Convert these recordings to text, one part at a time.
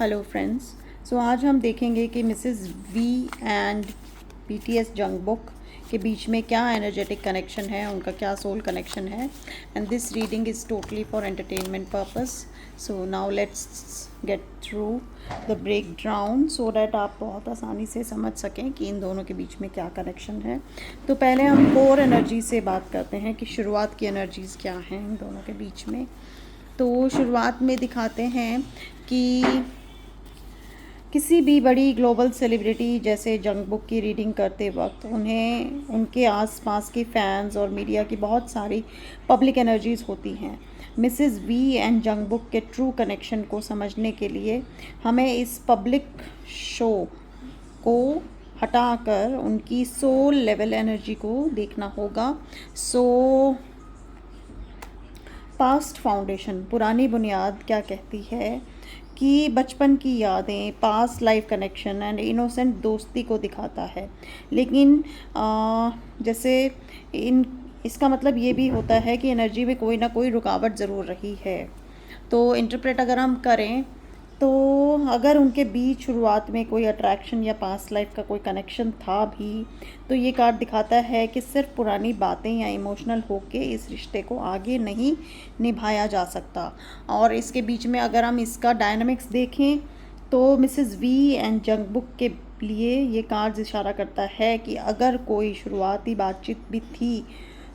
Hello friends. आज हम देखेंगे कि Mrs V and BTS Jungkook के बीच में क्या एनर्जेटिक कनेक्शन है, उनका क्या सोल कनेक्शन है। And this reading is totally for entertainment purpose. So now let's get through the break down so that आप बहुत आसानी से समझ सकें कि इन दोनों के बीच में क्या कनेक्शन है। तो पहले हम कोर एनर्जी से बात करते हैं कि शुरुआत की एनर्जीज़ क्या हैं इन दोनों के बीच में। तो शुरुआत में दिखाते हैं कि किसी भी बड़ी ग्लोबल सेलिब्रिटी जैसे जंगबुक की रीडिंग करते वक्त उन्हें उनके आसपास के फैंस और मीडिया की बहुत सारी पब्लिक एनर्जीज़ होती हैं। मिसेस वी एंड जंगबुक के ट्रू कनेक्शन को समझने के लिए हमें इस पब्लिक शो को हटाकर उनकी सोल लेवल एनर्जी को देखना होगा। पास्ट फाउंडेशन, पुरानी बुनियाद क्या कहती है कि बचपन की यादें, past life connection and innocent दोस्ती को दिखाता है। लेकिन जैसे इसका मतलब ये भी होता है कि एनर्जी में कोई ना कोई रुकावट ज़रूर रही है। तो इंटरप्रेट अगर हम करें तो अगर उनके बीच शुरुआत में कोई अट्रैक्शन या पास्ट लाइफ का कोई कनेक्शन था भी, तो ये कार्ड दिखाता है कि सिर्फ पुरानी बातें या इमोशनल होके इस रिश्ते को आगे नहीं निभाया जा सकता। और इसके बीच में अगर हम इसका डायनामिक्स देखें तो मिसेस वी एंड जंगबुक के लिए ये कार्ड इशारा करता है कि अगर कोई शुरुआती बातचीत भी थी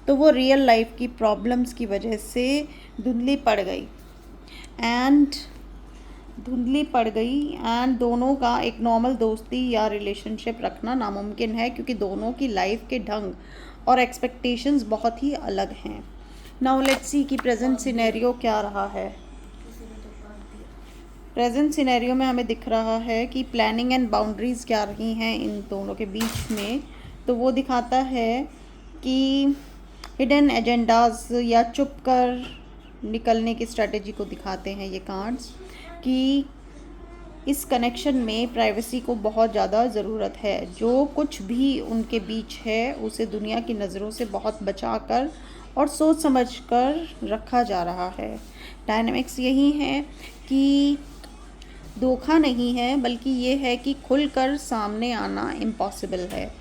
तो वो रियल लाइफ की प्रॉब्लम्स की वजह से धुंधली पड़ गई एंड दोनों का एक नॉर्मल दोस्ती या रिलेशनशिप रखना नामुमकिन है, क्योंकि दोनों की लाइफ के ढंग और एक्सपेक्टेशंस बहुत ही अलग हैं। नाउ लेट्स सी कि प्रेजेंट सिनेरियो क्या रहा है। प्रेजेंट सिनेरियो में हमें दिख रहा है कि प्लानिंग एंड बाउंड्रीज़ क्या रही हैं इन दोनों के बीच में। तो वो दिखाता है कि हिडन एजेंडाज या चुप कर निकलने की स्ट्रेटेजी को दिखाते हैं ये कार्ड्स, कि इस कनेक्शन में प्राइवेसी को बहुत ज़्यादा ज़रूरत है। जो कुछ भी उनके बीच है उसे दुनिया की नज़रों से बहुत बचा कर और सोच समझ कर रखा जा रहा है। डायनामिक्स यही है कि धोखा नहीं है, बल्कि ये है कि खुलकर सामने आना इम्पॉसिबल है।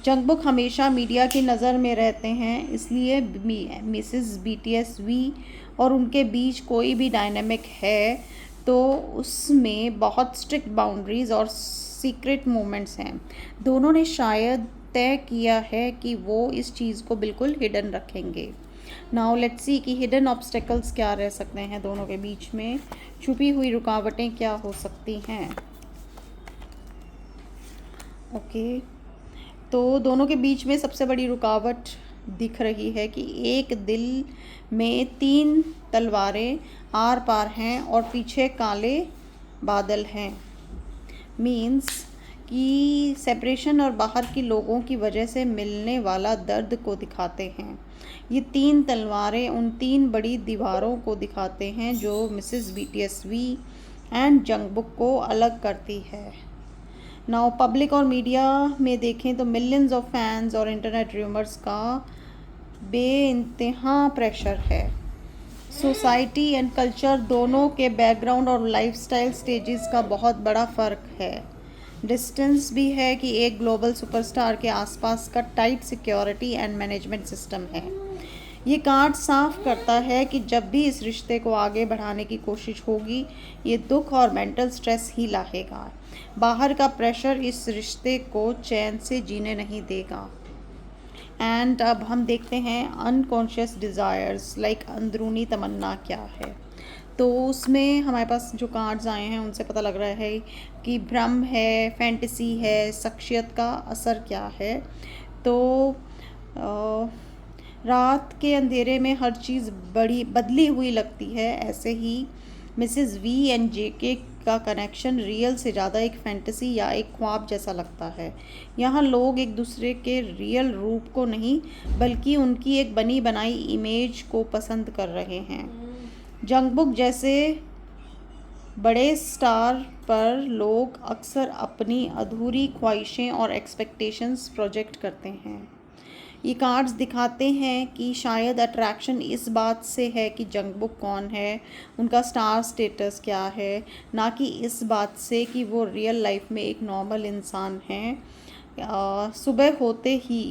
जंगबुक हमेशा मीडिया की नज़र में रहते हैं, इसलिए मिसेस बीटीएस वी और उनके बीच कोई भी डायनामिक है तो उसमें बहुत स्ट्रिक्ट बाउंड्रीज़ और सीक्रेट मोमेंट्स हैं। दोनों ने शायद तय किया है कि वो इस चीज़ को बिल्कुल हिडन रखेंगे। नाउ लेट्स सी कि हिडन ऑब्स्टेकल्स क्या रह सकते हैं दोनों के बीच में, छुपी हुई रुकावटें क्या हो सकती हैं। ओके, तो दोनों के बीच में सबसे बड़ी रुकावट दिख रही है कि एक दिल में 3 तलवारें आर पार हैं और पीछे काले बादल हैं। मीन्स कि सेपरेशन और बाहर के लोगों की वजह से मिलने वाला दर्द को दिखाते हैं। ये 3 तलवारें उन 3 बड़ी दीवारों को दिखाते हैं जो मिसेस बीटीएस वी एंड जंगबुक को अलग करती है। नाउ पब्लिक और मीडिया में देखें तो मिलियंस ऑफ फैंस और इंटरनेट रूमर्स का बेइंतहा प्रेशर है। सोसाइटी एंड कल्चर दोनों के बैकग्राउंड और लाइफस्टाइल स्टेजेस का बहुत बड़ा फ़र्क है। डिस्टेंस भी है कि एक ग्लोबल सुपरस्टार के आसपास का tight security and management system है। ये कार्ड साफ करता है कि जब भी इस रिश्ते को आगे बढ़ाने की कोशिश होगी, ये दुख और मेंटल स्ट्रेस ही लाएगा। बाहर का प्रेशर इस रिश्ते को चैन से जीने नहीं देगा। एंड अब हम देखते हैं अनकॉन्शियस डिज़ायर्स, लाइक अंदरूनी तमन्ना क्या है। तो उसमें हमारे पास जो कार्ड्स आए हैं उनसे पता लग रहा है कि भ्रम है, फैंटेसी है, शख्सियत का असर क्या है। तो रात के अंधेरे में हर चीज़ बड़ी बदली हुई लगती है, ऐसे ही मिसेस वी एंड जेके का कनेक्शन रियल से ज़्यादा एक फैंटेसी या एक ख्वाब जैसा लगता है। यहाँ लोग एक दूसरे के रियल रूप को नहीं, बल्कि उनकी एक बनी बनाई इमेज को पसंद कर रहे हैं। जंगबुक जैसे बड़े स्टार पर लोग अक्सर अपनी अधूरी ख्वाहिशें और एक्सपेक्टेशंस प्रोजेक्ट करते हैं। ये कार्ड्स दिखाते हैं कि शायद अट्रैक्शन इस बात से है कि जंगबुक कौन है, उनका स्टार स्टेटस क्या है, ना कि इस बात से कि वो रियल लाइफ में एक नॉर्मल इंसान हैं। सुबह होते ही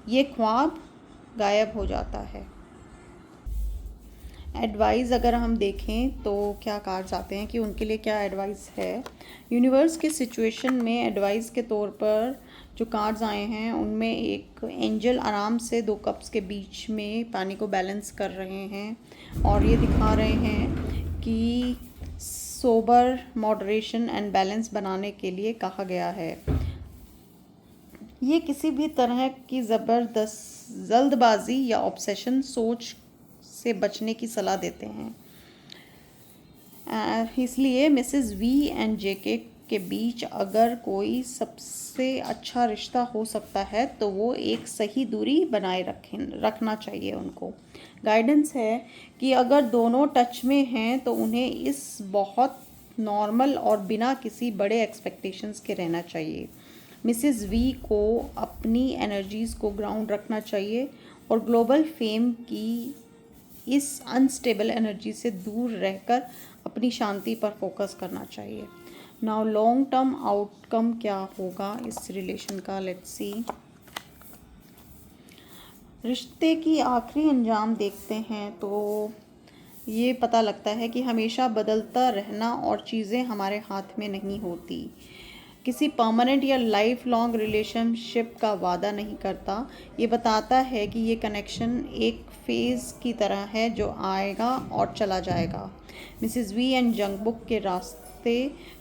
ये ख्वाब गायब हो जाता है। एडवाइस अगर हम देखें तो क्या कार्ड्स आते हैं कि उनके लिए क्या एडवाइस है। यूनिवर्स के सिचुएशन में एडवाइस के तौर पर जो कार्ड्स आए हैं उनमें एक एंजल आराम से 2 कप्स के बीच में पानी को बैलेंस कर रहे हैं और ये दिखा रहे हैं कि सोबर, मॉडरेशन एंड बैलेंस बनाने के लिए कहा गया है। ये किसी भी तरह की ज़बरदस्त जल्दबाजी या ऑब्सेशन सोच से बचने की सलाह देते हैं। इसलिए मिसेस वी एंड जेके के बीच अगर कोई सबसे अच्छा रिश्ता हो सकता है तो वो एक सही दूरी बनाए रखना चाहिए उनको। गाइडेंस है कि अगर दोनों टच में हैं तो उन्हें इस बहुत नॉर्मल और बिना किसी बड़े एक्सपेक्टेशंस के रहना चाहिए। मिसेस वी को अपनी एनर्जीज़ को ग्राउंड रखना चाहिए और ग्लोबल फेम की इस अनस्टेबल एनर्जी से दूर रहकर अपनी शांति पर फोकस करना चाहिए। नाउ लॉन्ग टर्म आउटकम क्या होगा इस रिलेशन का, लेट्स सी। रिश्ते की आखिरी अंजाम देखते हैं तो ये पता लगता है कि हमेशा बदलता रहना और चीज़ें हमारे हाथ में नहीं होती। किसी परमानेंट या लाइफ लॉन्ग रिलेशनशिप का वादा नहीं करता। ये बताता है कि ये कनेक्शन एक फेज़ की तरह है जो आएगा और चला जाएगा। मिसेस वी एंड जंगबुक के रास्ते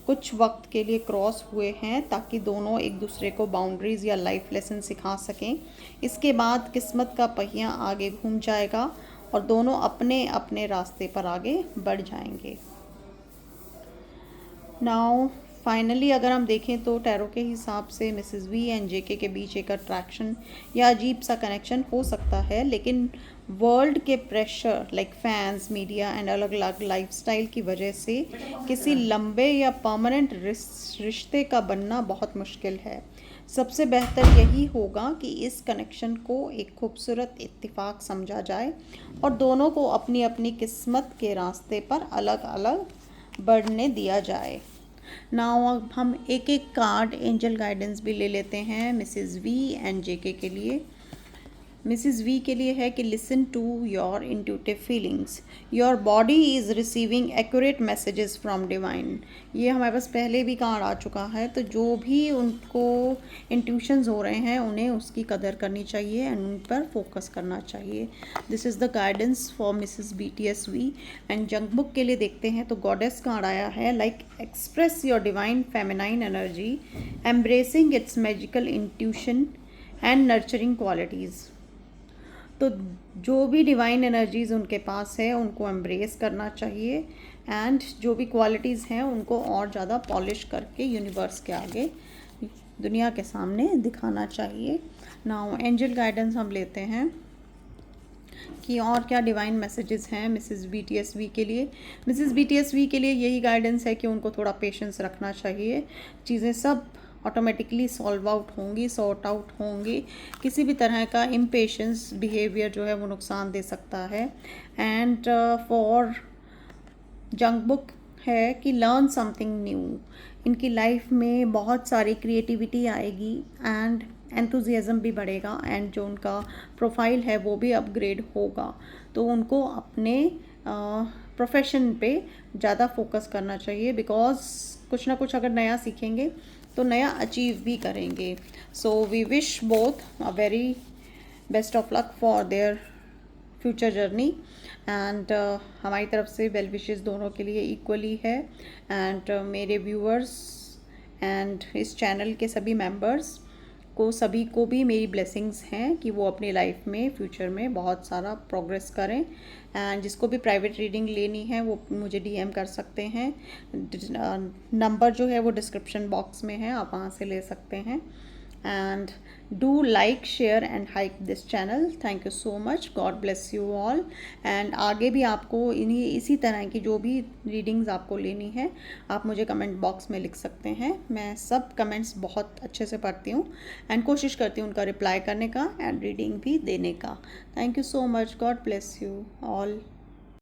कुछ वक्त के लिए क्रॉस हुए हैं ताकि दोनों एक दूसरे को बाउंड्रीज़ या लाइफ लेसन सिखा सकें। इसके बाद किस्मत का पहिया आगे घूम जाएगा और दोनों अपने अपने रास्ते पर आगे बढ़ जाएंगे। नाउ फाइनली अगर हम देखें तो टैरो के हिसाब से मिसेस वी एंड जेके के बीच एक अट्रैक्शन या अजीब सा कनेक्शन हो सकता है, लेकिन वर्ल्ड के pressure like fans, media and अलग अलग लाइफस्टाइल की वजह से किसी लंबे या परमानेंट रिश्ते का बनना बहुत मुश्किल है। सबसे बेहतर यही होगा कि इस कनेक्शन को एक खूबसूरत इत्तेफाक समझा जाए और दोनों को अपनी अपनी किस्मत के रास्ते पर अलग अलग बढ़ने दिया जाए। नाउ अब हम एक एक कार्ड एंजल गाइडेंस भी ले लेते हैं मिसेस वी एंड जेके के लिए। मिसेस वी के लिए है कि listen to your intuitive feelings, your body is receiving accurate messages from divine. ये हमारे पास पहले भी कार्ड आ चुका है, तो जो भी उनको इंट्यूशंस हो रहे हैं उन्हें उसकी कदर करनी चाहिए एंड उन पर फोकस करना चाहिए। This is the guidance for Mrs BTSV। And जंगबुक के लिए देखते हैं तो गॉडेस कार्ड आया है like express your divine feminine energy, embracing its magical intuition and nurturing qualities. तो जो भी डिवाइन एनर्जीज़ उनके पास है उनको एम्ब्रेस करना चाहिए एंड जो भी क्वालिटीज़ हैं उनको और ज़्यादा पॉलिश करके यूनिवर्स के आगे, दुनिया के सामने दिखाना चाहिए। नाउ एंजल गाइडेंस हम लेते हैं कि और क्या डिवाइन मैसेजेस हैं मिसेस BTSV के लिए। मिसेस BTSV के लिए यही गाइडेंस है कि उनको थोड़ा पेशेंस रखना चाहिए। चीज़ें सब ऑटोमेटिकली सॉल्व आउट होंगी, सॉर्ट आउट होंगी। किसी भी तरह का इम्पेशेंस बिहेवियर जो है वो नुकसान दे सकता है। एंड फॉर जंगबुक है कि लर्न समथिंग न्यू। इनकी लाइफ में बहुत सारी क्रिएटिविटी आएगी एंड एंथुजियाज़म भी बढ़ेगा एंड जो उनका प्रोफाइल है वो भी अपग्रेड होगा। तो उनको अपने प्रोफेशन पे ज़्यादा फोकस करना चाहिए, बिकॉज कुछ ना कुछ अगर नया सीखेंगे तो नया अचीव भी करेंगे। So we wish both a very best of luck for their future journey and हमारी तरफ से वेल विशेस दोनों के लिए इक्वली है। एंड मेरे व्यूअर्स एंड इस चैनल के सभी मेंबर्स को सभी को भी मेरी ब्लेसिंग्स हैं कि वो अपनी लाइफ में फ्यूचर में बहुत सारा प्रोग्रेस करें। एंड जिसको भी प्राइवेट रीडिंग लेनी है वो मुझे DM कर सकते हैं। नंबर जो है वो डिस्क्रिप्शन बॉक्स में है, आप वहाँ से ले सकते हैं। and do like, share and hype this channel. Thank you so much. God bless you all. And आगे भी आपको इसी तरह की जो भी रीडिंग्स आपको लेनी है आप मुझे कमेंट बॉक्स में लिख सकते हैं. मैं सब कमेंट्स बहुत अच्छे से पढ़ती हूँ एंड कोशिश करती हूँ उनका रिप्लाई करने का एंड रीडिंग भी देने का. Thank you so much. God bless you all.